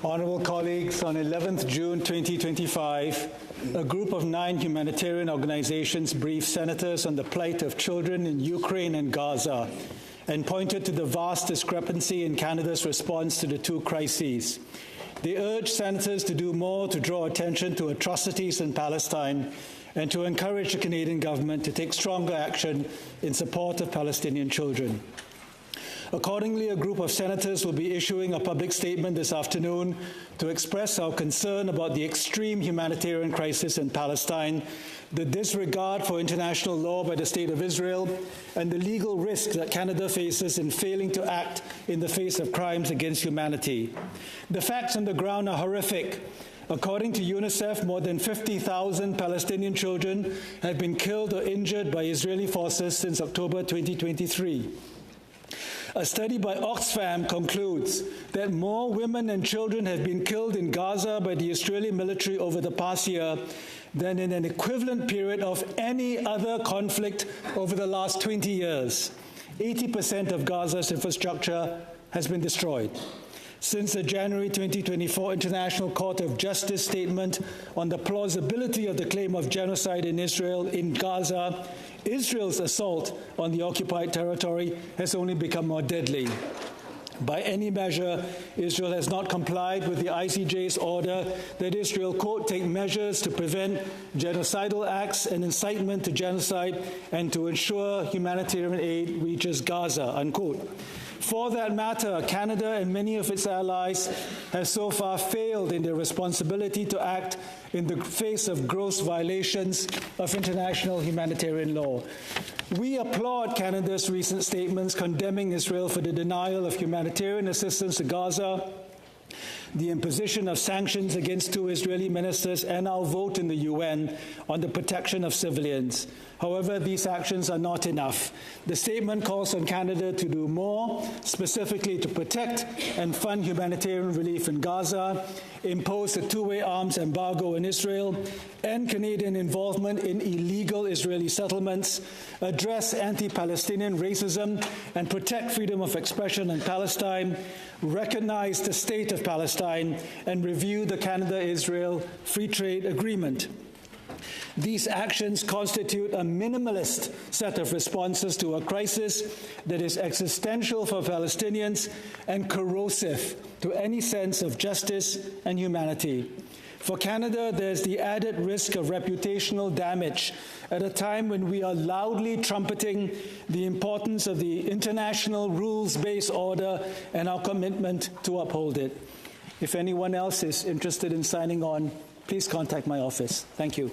Honourable colleagues, on 11th June 2025, a group of 9 humanitarian organizations briefed senators on the plight of children in Ukraine and Gaza and pointed to the vast discrepancy in Canada's response to the two crises. They urged senators to do more to draw attention to atrocities in Palestine and to encourage the Canadian government to take stronger action in support of Palestinian children. Accordingly, a group of senators will be issuing a public statement this afternoon to express our concern about the extreme humanitarian crisis in Palestine, the disregard for international law by the State of Israel, and the legal risk that Canada faces in failing to act in the face of crimes against humanity. The facts on the ground are horrific. According to UNICEF, more than 50,000 Palestinian children have been killed or injured by Israeli forces since October 2023. A study by Oxfam concludes that more women and children have been killed in Gaza by the Israeli military over the past year than in an equivalent period of any other conflict over the last 20 years. 80% of Gaza's infrastructure has been destroyed. Since the January 2024 International Court of Justice statement on the plausibility of the claim of genocide in Israel in Gaza, Israel's assault on the occupied territory has only become more deadly. By any measure, Israel has not complied with the ICJ's order that Israel, quote, take measures to prevent genocidal acts and incitement to genocide and to ensure humanitarian aid reaches Gaza, unquote. For that matter, Canada and many of its allies have so far failed in their responsibility to act in the face of gross violations of international humanitarian law. We applaud Canada's recent statements condemning Israel for the denial of humanitarian assistance to Gaza, the imposition of sanctions against 2 Israeli ministers, and our vote in the UN on the protection of civilians. However, these actions are not enough. The statement calls on Canada to do more, specifically to protect and fund humanitarian relief in Gaza, impose a 2-way arms embargo in Israel, end Canadian involvement in illegal Israeli settlements, address anti-Palestinian racism, and protect freedom of expression in Palestine, recognize the state of Palestine, and review the Canada-Israel Free Trade Agreement. These actions constitute a minimalist set of responses to a crisis that is existential for Palestinians and corrosive to any sense of justice and humanity. For Canada, there's the added risk of reputational damage at a time when we are loudly trumpeting the importance of the international rules-based order and our commitment to uphold it. If anyone else is interested in signing on, please contact my office. Thank you.